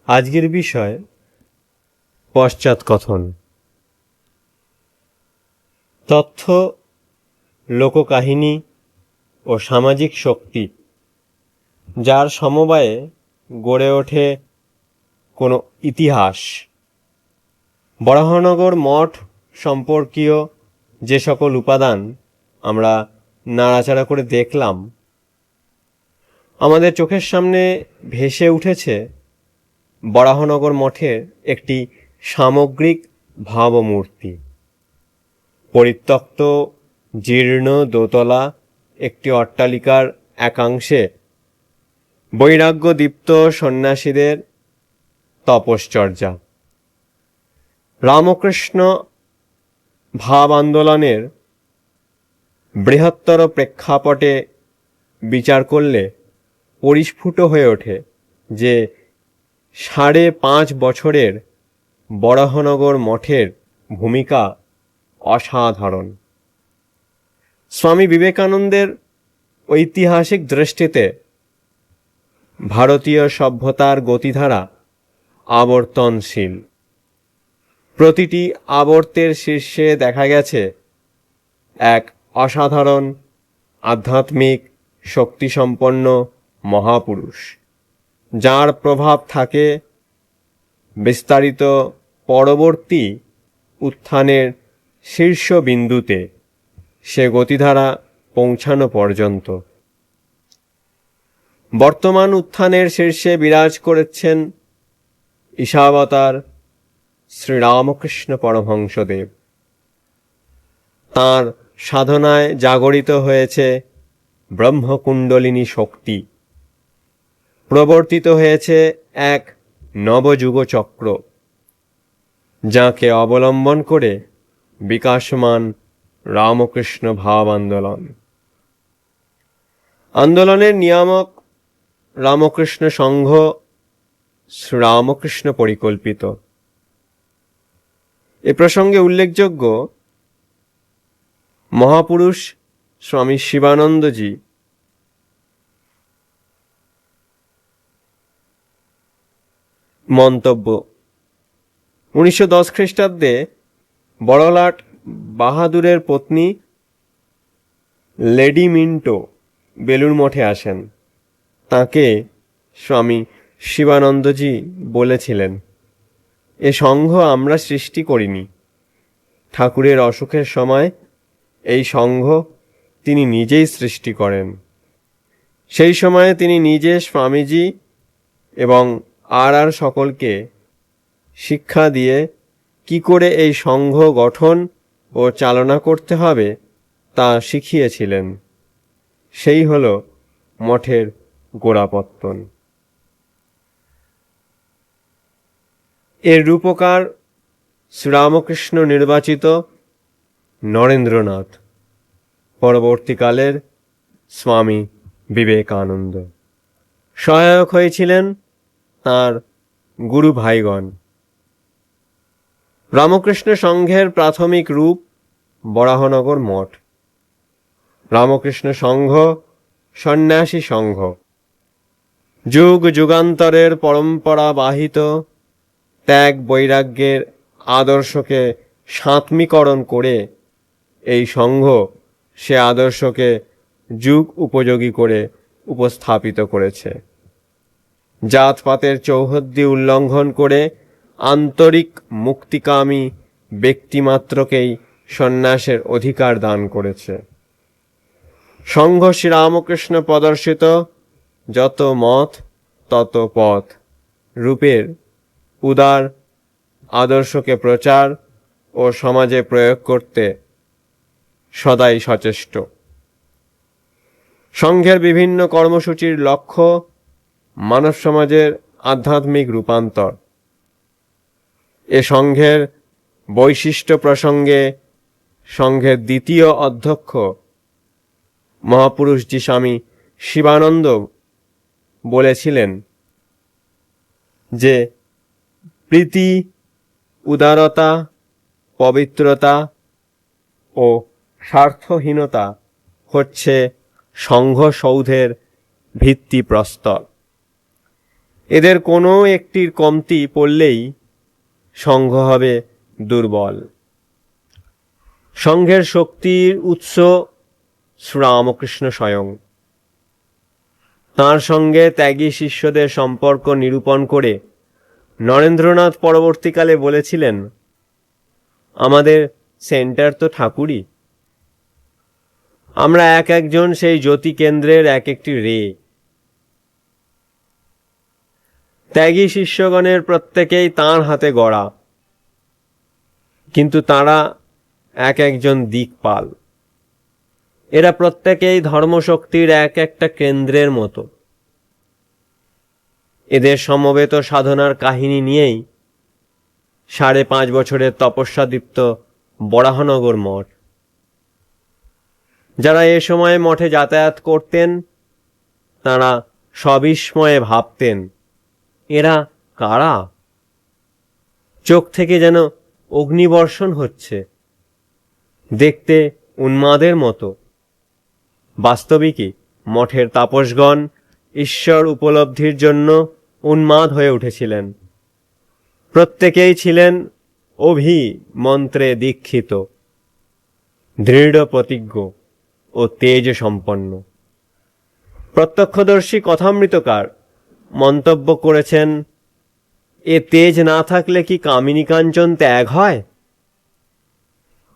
আজকের বিষয় পশ্চাৎকথন। তথ্য, লোককাহিনী ও সামাজিক শক্তি, যার সমবায়ে গড়ে ওঠে কোনো ইতিহাস। বরাহনগর মঠ সম্পর্কীয় যে সকল উপাদান আমরা নাড়াচাড়া করে দেখলাম, আমাদের চোখের সামনে ভেসে উঠেছে বরাহনগর মঠের একটি সামগ্রিক ভাবমূর্তি। পরিত্যক্ত জীর্ণ দোতলা একটি অট্টালিকার একাংশে বৈরাগ্যদীপ্ত সন্ন্যাসীদের তপশ্চর্যা। রামকৃষ্ণ ভাব আন্দোলনের বৃহত্তর প্রেক্ষাপটে বিচার করলে পরিস্ফুট হয়ে ওঠে যে 5.5 বছরের বরাহনগর মঠের ভূমিকা অসাধারণ। স্বামী বিবেকানন্দের ঐতিহাসিক দৃষ্টিতে ভারতীয় সভ্যতার গতিধারা আবর্তনশীল। প্রতিটি আবর্তের শীর্ষে দেখা গেছে এক অসাধারণ আধ্যাত্মিক শক্তিসম্পন্ন মহাপুরুষ, যার প্রভাব থাকে বিস্তারিত পরবর্তী উত্থানের শীর্ষবিন্দুতে, সে গতিধারা পৌঁছানো পর্যন্ত। বর্তমান উত্থানের শীর্ষে বিরাজ করেছেন ঈশাবতার শ্রীরামকৃষ্ণ পরমহংসদেব। তাঁর সাধনায় জাগরিত হয়েছে ব্রহ্মকুণ্ডলিনী শক্তি, প্রবর্তিত হয়েছে এক নবযুগ চক্র, যাকে অবলম্বন করে বিকাশমান রামকৃষ্ণ ভাব আন্দোলন। আন্দোলনের নিয়ামক রামকৃষ্ণ সংঘ শ্রীরামকৃষ্ণ পরিকল্পিত। এ প্রসঙ্গে উল্লেখযোগ্য, মহাপুরুষ স্বামী শিবানন্দজি মন্তব্য: 1910 খ্রিস্টাব্দে বড়লাট বাহাদুরের পত্নী লেডি মিন্টো বেলুড় মঠে আসেন। তাকে স্বামী শিবানন্দজি বলেছিলেন, এ সংঘ আমরা সৃষ্টি করিনি। ঠাকুরের অসুখের সময় এই সংঘ তিনি নিজেই সৃষ্টি করেন। সেই সময়ে তিনি নিজে স্বামীজি এবং আর সকলকে শিক্ষা দিয়ে কি করে এই সংঘ গঠন ও চালনা করতে হবে তা শিখিয়েছিলেন। সেই হল মঠের গোড়াপত্তন। এর রূপকার শ্রীরামকৃষ্ণ নির্বাচিত নরেন্দ্রনাথ, পরবর্তীকালের স্বামী বিবেকানন্দ। সহায়ক হয়েছিলেন তাঁর গুরু ভাইগণ। রামকৃষ্ণ সংঘের প্রাথমিক রূপ বরাহনগর মঠ। রামকৃষ্ণ সংঘ সন্ন্যাসী সংঘ। যুগ যুগান্তরের পরম্পরা বাহিত ত্যাগ বৈরাগ্যের আদর্শকে সাত্মীকরণ করে এই সংঘ সে আদর্শকে যুগ উপযোগী করে উপস্থাপিত করেছে। জাতপাতের চৌহদ্দি উল্লঙ্ঘন করে আন্তরিক মুক্তিকামী ব্যক্তিমাত্রকেই সন্ন্যাসের অধিকার দান করেছে। সংঘ শ্রীরামকৃষ্ণ প্রদর্শিত যত মত তত পথ রূপের উদার আদর্শকে প্রচার ও সমাজে প্রয়োগ করতে সদাই সচেষ্ট। সংঘের বিভিন্ন কর্মসূচির লক্ষ্য মানব সমাজের আধ্যাত্মিক রূপান্তর। এ সংঘের বৈশিষ্ট্য প্রসঙ্গে সংঘের দ্বিতীয় অধ্যক্ষ মহাপুরুষজি স্বামী শিবানন্দ বলেছিলেন যে প্রীতি, উদারতা, পবিত্রতা ও স্বার্থহীনতা হচ্ছে সংঘ সৌধের ভিত্তিপ্রস্তর। এদের কোনো একটির কমতি পড়লেই সংঘ হবে দুর্বল। সংঘের শক্তির উৎস শ্রীরামকৃষ্ণ স্বয়ং। তাঁর সঙ্গে ত্যাগী শিষ্যদের সম্পর্ক নিরূপণ করে নরেন্দ্রনাথ পরবর্তীকালে বলেছিলেন, আমাদের সেন্টার তো ঠাকুরই, আমরা এক একজন সেই জ্যোতি কেন্দ্রের এক একটি রে। ত্যাগী শিষ্যগণের প্রত্যেকেই তাঁর হাতে গড়া, কিন্তু তাঁরা এক একজন দিকপাল। এরা প্রত্যেকেই ধর্মশক্তির এক একটা কেন্দ্রের মতো। এদের সমবেত সাধনার কাহিনী নিয়েই 5.5 বছরের তপস্যাদীপ্ত বরাহনগর মঠ। যারা এ সময়ে মঠে যাতায়াত করতেন তারা সবিস্ময়ে ভাবতেন, এরা কারা? চোখ থেকে যেন অগ্নিবর্ষণ হচ্ছে, দেখতে উন্মাদের মতো। বাস্তবিকই মঠের তাপসগণ ঈশ্বর উপলব্ধির জন্য উন্মাদ হয়ে উঠেছিলেন। প্রত্যেকেই ছিলেন মন্ত্রে দীক্ষিত, দৃঢ় প্রতিজ্ঞ ও তেজ সম্পন্ন। প্রত্যক্ষদর্শী কথামৃতকার মন্তব্য করেছেন, এ তেজ না থাকলে কি কামিনী কাঞ্চন ত্যাগ হয়?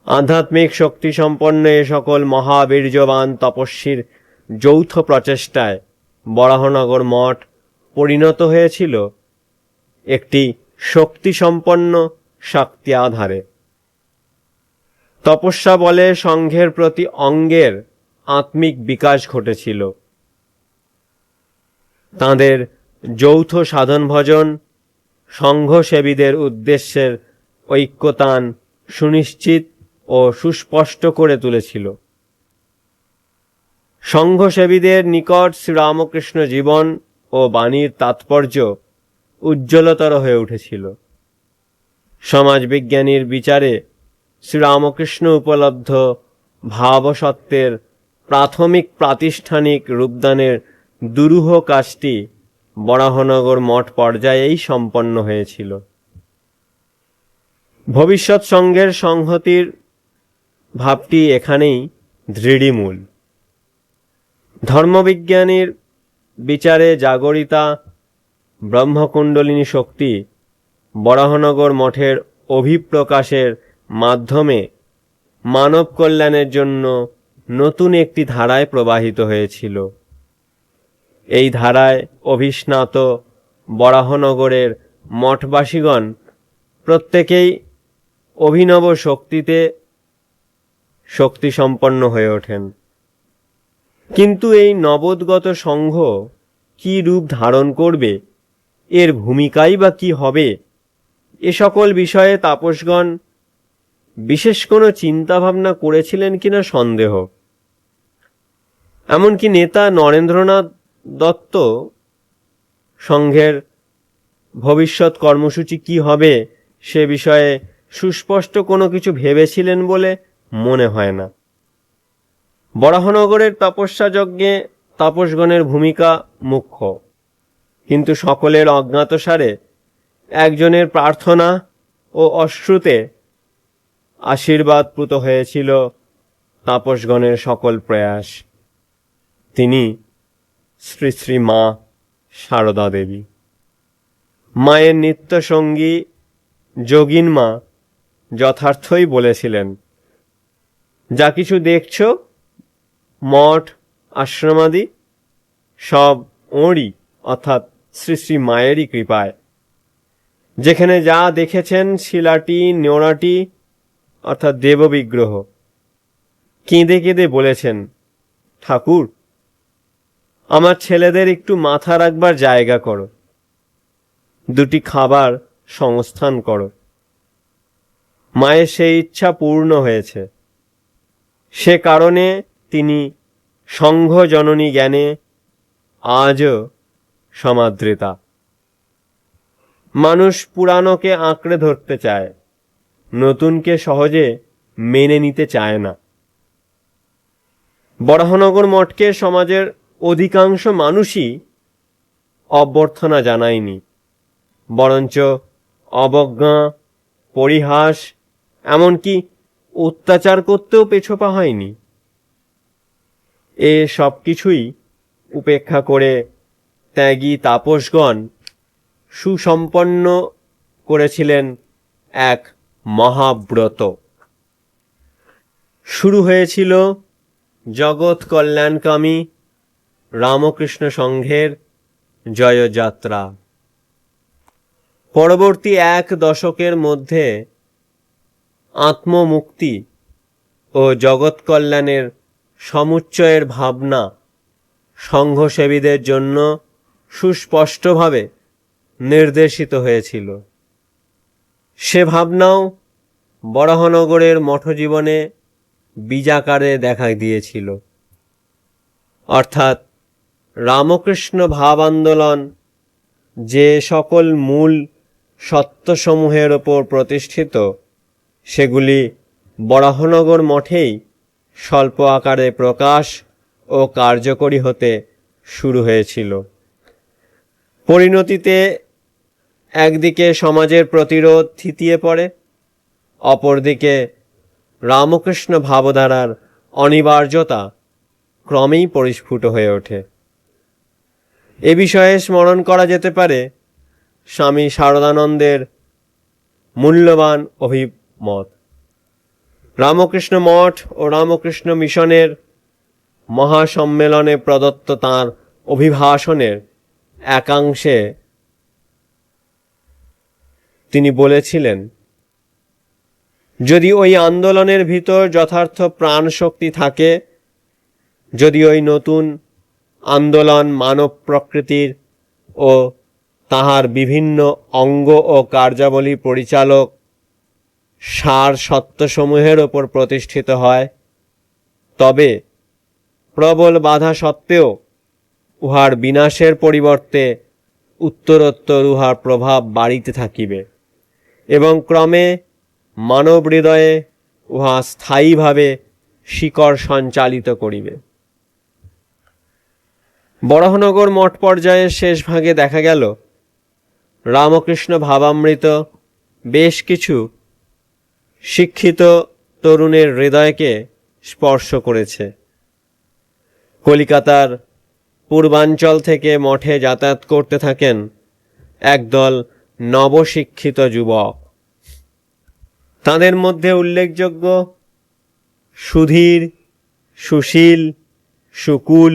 আধ্যাত্মিক শক্তি সম্পন্ন এ সকল মহাবীর্যবান তপস্বীর যৌথ প্রচেষ্টায় বরাহনগর মঠ পরিণত হয়েছিল একটি শক্তিসম্পন্ন শক্তিয়াধারে। তপস্যা বলে সংঘের প্রতি অঙ্গের আত্মিক বিকাশ ঘটেছিল। তাঁদের যৌথ সাধন ভজন সংঘসেবীদের উদ্দেশ্যের ঐক্যতান সুনিশ্চিত ও সুস্পষ্ট করে তুলেছিল। সংঘসেবীদের নিকট শ্রীরামকৃষ্ণ জীবন ও বাণীর তাৎপর্য উজ্জ্বলতর হয়ে উঠেছিল। সমাজবিজ্ঞানীর বিচারে শ্রীরামকৃষ্ণ উপলব্ধ ভাবসত্ত্বের প্রাথমিক প্রাতিষ্ঠানিক রূপদানের দুরূহ কাজটি বরাহনগর মঠ পর্যায়েই সম্পন্ন হয়েছিল। ভবিষ্যৎ সংঘের সংহতির ভাবটি এখানেই দৃঢ়মূল। ধর্মবিজ্ঞানীর বিচারে জাগরিতা ব্রহ্মকুণ্ডলিনী শক্তি বরাহনগর মঠের অভিপ্রকাশের মাধ্যমে মানব কল্যাণের জন্য নতুন একটি ধারায় প্রবাহিত হয়েছিল। এই ধারায় অভিস্নাত বরাহনগরের মঠবাসীগণ প্রত্যেকেই অভিনব শক্তিতে শক্তিসম্পন্ন হয়ে ওঠেন। কিন্তু এই নবোদ্গত সংঘ কি রূপ ধারণ করবে, এর ভূমিকাই বা কি হবে, এ সকল বিষয়ে তাপসগণ বিশেষ কোনো চিন্তাভাবনা করেছিলেন কিনা সন্দেহ। এমনকি নেতা নরেন্দ্রনাথ দত্ত সংঘের ভবিষ্যৎ কর্মসূচি কি হবে সে বিষয়ে সুস্পষ্ট কোনো কিছু ভেবেছিলেন বলে মনে হয় না। বরাহনগরের তপস্যা যজ্ঞে তাপসগণের ভূমিকা মুখ্য, কিন্তু সকলের অজ্ঞাতসারে একজনের প্রার্থনা ও অশ্রুতে আশীর্বাদপ্লুত হয়েছিল তাপসগণের সকল প্রয়াস। তিনি শ্রী শ্রী মা সারদা দেবী। মায়ের নিত্যসঙ্গী যোগিন মা যথার্থই বলেছিলেন, যা কিছু দেখছ মঠ আশ্রমাদি সব ওঁরই অর্থাৎ শ্রী শ্রী মায়েরই কৃপায়। যেখানে যা দেখেছেন শিলাটি নেওড়াটি অর্থাৎ দেববিগ্রহ, কেঁদে কেঁদে বলেছেন, ঠাকুর আমার ছেলেদের একটু মাথা রাখবার জায়গা করো, দুটি খাবার সংস্থান করো। মায়ের সেই ইচ্ছা পূর্ণ হয়েছে। সে কারণে তিনি সংঘ জননী জ্ঞানে আজও সমাদৃতা। মানুষ পুরানোকে আঁকড়ে ধরতে চায়, নতুনকে সহজে মেনে নিতে চায় না। বরাহনগর মঠকে সমাজের অধিকাংশ মানুষই অভ্যর্থনা জানায়নি, বরঞ্চ অবজ্ঞা, পরিহাস, এমনকি অত্যাচার করতেও পেছপা হয়নি। এ সব কিছুই উপেক্ষা করে ত্যাগী তাপসগণ সুসম্পন্ন করেছিলেন এক মহাব্রত। শুরু হয়েছিল জগৎ কল্যাণকামী রামকৃষ্ণ সংঘের জয়যাত্রা। পরবর্তী 1 দশকের মধ্যে আত্মমুক্তি ও জগৎ কল্যাণের সমুচ্চয়ের ভাবনা সংঘসেবীদের জন্য সুস্পষ্টভাবে নির্দেশিত হয়েছিল। সে ভাবনাও বরাহনগরের মঠজীবনে বীজাকারে দেখা দিয়েছিল। অর্থাৎ রামকৃষ্ণ ভাব আন্দোলন যে সকল মূল সত্যসমূহের ওপর প্রতিষ্ঠিত, সেগুলি বরাহনগর মঠেই স্বল্প আকারে প্রকাশ ও কার্যকরী হতে শুরু হয়েছিল। পরিণতিতে একদিকে সমাজের প্রতিরোধ থিতিয়ে পড়ে, অপরদিকে রামকৃষ্ণ ভাবধারার অনিবার্যতা ক্রমেই পরিস্ফুট হয়ে ওঠে। এ বিষয়ে স্মরণ করা যেতে পারে স্বামী শারদানন্দের মূল্যবান অভিমত। রামকৃষ্ণ মঠ ও রামকৃষ্ণ মিশনের মহাসম্মেলনে প্রদত্ত তাঁর অভিভাষণের একাংশে তিনি বলেছিলেন, যদি ওই আন্দোলনের ভিতর যথার্থ প্রাণ শক্তি থাকে, যদি ওই নতুন আন্দোলন মানব প্রকৃতির ও তাহার বিভিন্ন অঙ্গ ও কার্যাবলী পরিচালক সার সত্যসমূহের ওপর প্রতিষ্ঠিত হয়, তবে প্রবল বাধা সত্ত্বেও উহার বিনাশের পরিবর্তে উত্তরোত্তর উহার প্রভাব বাড়িতে থাকিবে এবং ক্রমে মানব হৃদয়ে উহা স্থায়ীভাবে শিকড় সঞ্চালিত করিবে। বরাহনগর মঠ পর্যায়ের শেষ ভাগে দেখা গেল রামকৃষ্ণ ভাবামৃত বেশ কিছু শিক্ষিত তরুণের হৃদয়কে স্পর্শ করেছে। কলিকাতার পূর্বাঞ্চল থেকে মঠে যাতায়াত করতে থাকেন একদল নবশিক্ষিত যুবক। তাদের মধ্যে উল্লেখযোগ্য সুধীর, সুশীল, সুকুল,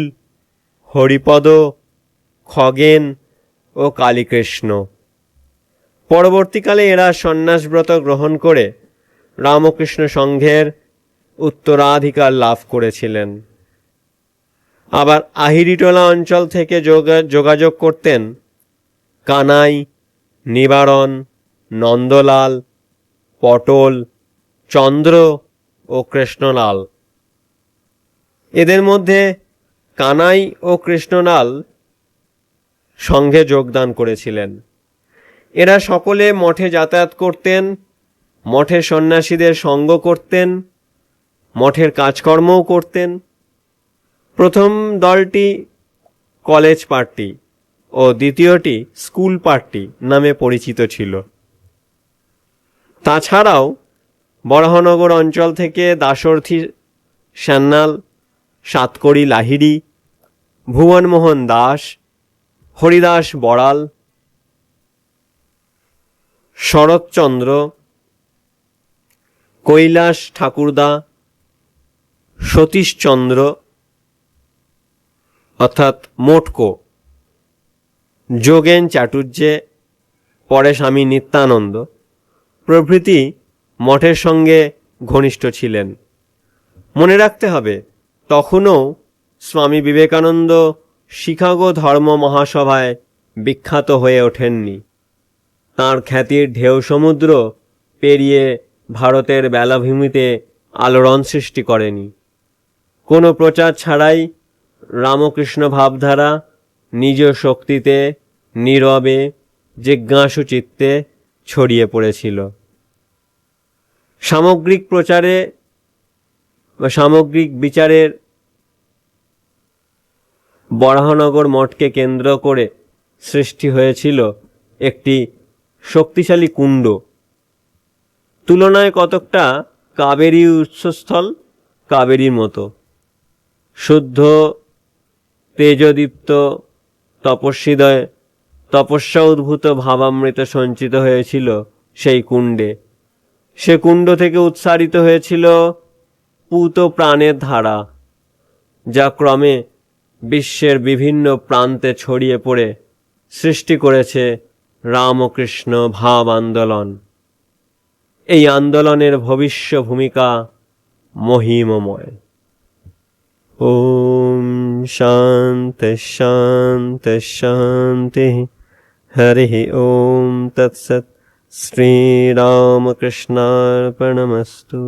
হরিপদ, খগেন ও কালীকৃষ্ণ। পরবর্তীকালে এরা সন্ন্যাসব্রত গ্রহণ করে রামকৃষ্ণ সংঘের উত্তরাধিকার লাভ করেছিলেন। আবার আহিরিটোলা অঞ্চল থেকে যোগাযোগ করতেন কানাই, নিবারণ, নন্দলাল, পটল, চন্দ্র ও কৃষ্ণলাল। এদের মধ্যে কানাই ও কৃষ্ণলাল সংঘে যোগদান করেছিলেন। এরা সকলে মঠে যাতায়াত করতেন, মঠের সন্ন্যাসীদের সঙ্গ করতেন, মঠের কাজকর্মও করতেন। প্রথম দলটি কলেজ পার্টি ও দ্বিতীয়টি স্কুল পার্টি নামে পরিচিত ছিল। তাছাড়াও বরাহনগর অঞ্চল থেকে দাশরথী সান্যাল, সাতকড়ি লাহিড়ী, ভুবনমোহন দাস, হরিদাস বড়াল, শরৎচন্দ্র, কৈলাস ঠাকুরদা, সতীশচন্দ্র অর্থাৎ মোটকো, যোগেন চাটুর্যে, পরে স্বামী নিত্যানন্দ প্রভৃতি মঠের সঙ্গে ঘনিষ্ঠ ছিলেন। মনে রাখতে হবে, তখনও স্বামী বিবেকানন্দ শিকাগো ধর্ম মহাসভায় বিখ্যাত হয়ে ওঠেননি। তাঁর খ্যাতির ঢেউ সমুদ্র পেরিয়ে ভারতের বেলাভূমিতে আলোড়ন সৃষ্টি করেনি। কোনো প্রচার ছাড়াই রামকৃষ্ণ ভাবধারা নিজ শক্তিতে নীরবে জিজ্ঞাসু চিত্তে ছড়িয়ে পড়েছিল। সামগ্রিক প্রচারে বা সামগ্রিক বিচারের বরাহনগর মঠকে কেন্দ্র করে সৃষ্টি হয়েছিল একটি শক্তিশালী কুণ্ড, তুলনায় কতকটা কাবেরী উৎসস্থল, কাবেরীর মতো। শুদ্ধ তেজদীপ্ত তপস্বীদয় তপস্যা উদ্ভূত ভাবামৃত সঞ্চিত হয়েছিল সেই কুণ্ডে। সে কুণ্ড থেকে উৎসারিত হয়েছিল পূত প্রাণের ধারা, যা ক্রমে বিশ্বের বিভিন্ন প্রান্তে ছড়িয়ে পড়ে সৃষ্টি করেছে রামকৃষ্ণ ভাব আন্দোলন। এই আন্দোলনের ভবিষ্য ভূমিকা মহিমময়। ওম শান্তি শান্তি শান্তি। হরি ওম তৎসৎ। শ্রীরামকৃষ্ণার্পণমস্তু।